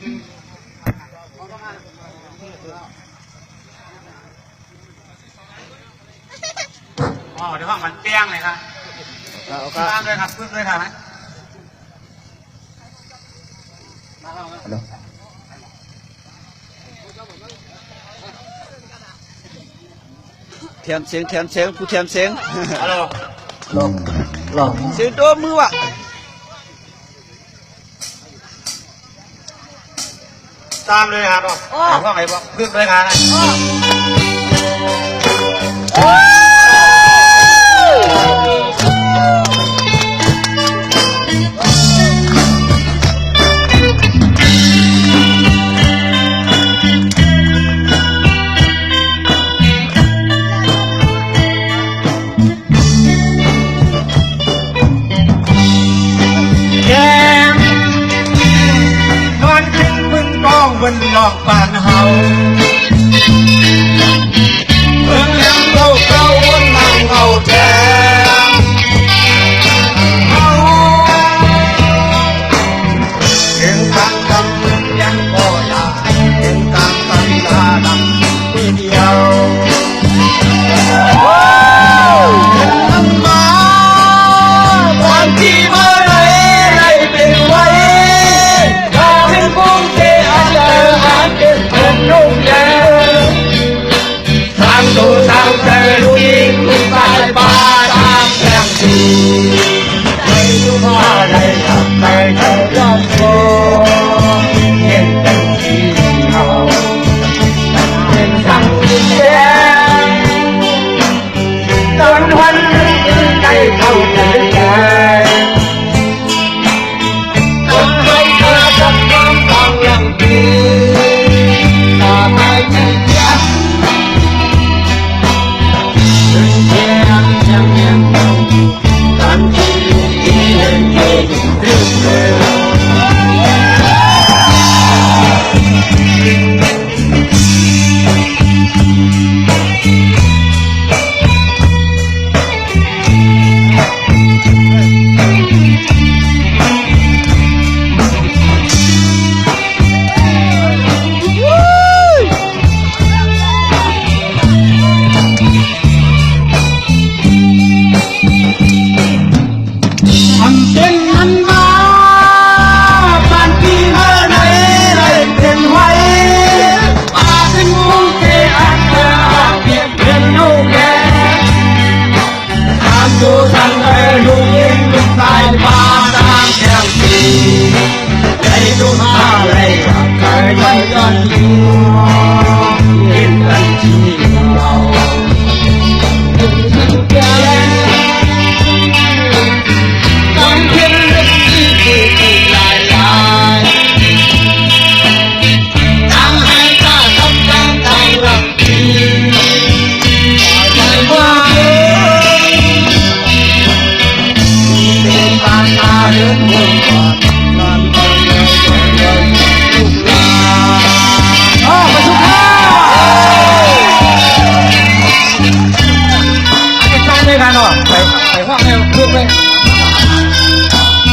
อ๋อเดี๋ยวห้องมันเปี้ยงเลยครับตามเลยครับพึ่งเลยครับไหมเทียมเสียงผู้เทียมเสียง ฮัลโหล ลองเสียงตัวมือวะตามเลยครับห้องไหนบอกพึ่งเลยครับบนหลอกปานเฮาเมืองแหลมเก่าวนนางเฮาแท้เฮาเก่งตังดำยังบ่อยากเก่งตังกันตาดำทีเดียวทำมาบางทีเมื่อไรได้เป็นไว้ถ้าเป็นบุญเป็นลูกแย่ทางดูทางใจลูกยิงลูกตายบ้าตามแรงดีใจลูกมาได้ทำใจเธอยอมโกเห็นเต็มที่เขาเป็นทางที่แย่จนวันใจเข้าใจแก่จนใจเธอจะความฟังอย่างดี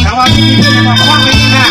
ทางว่าที่นี่เป็นความไม่ดีนะ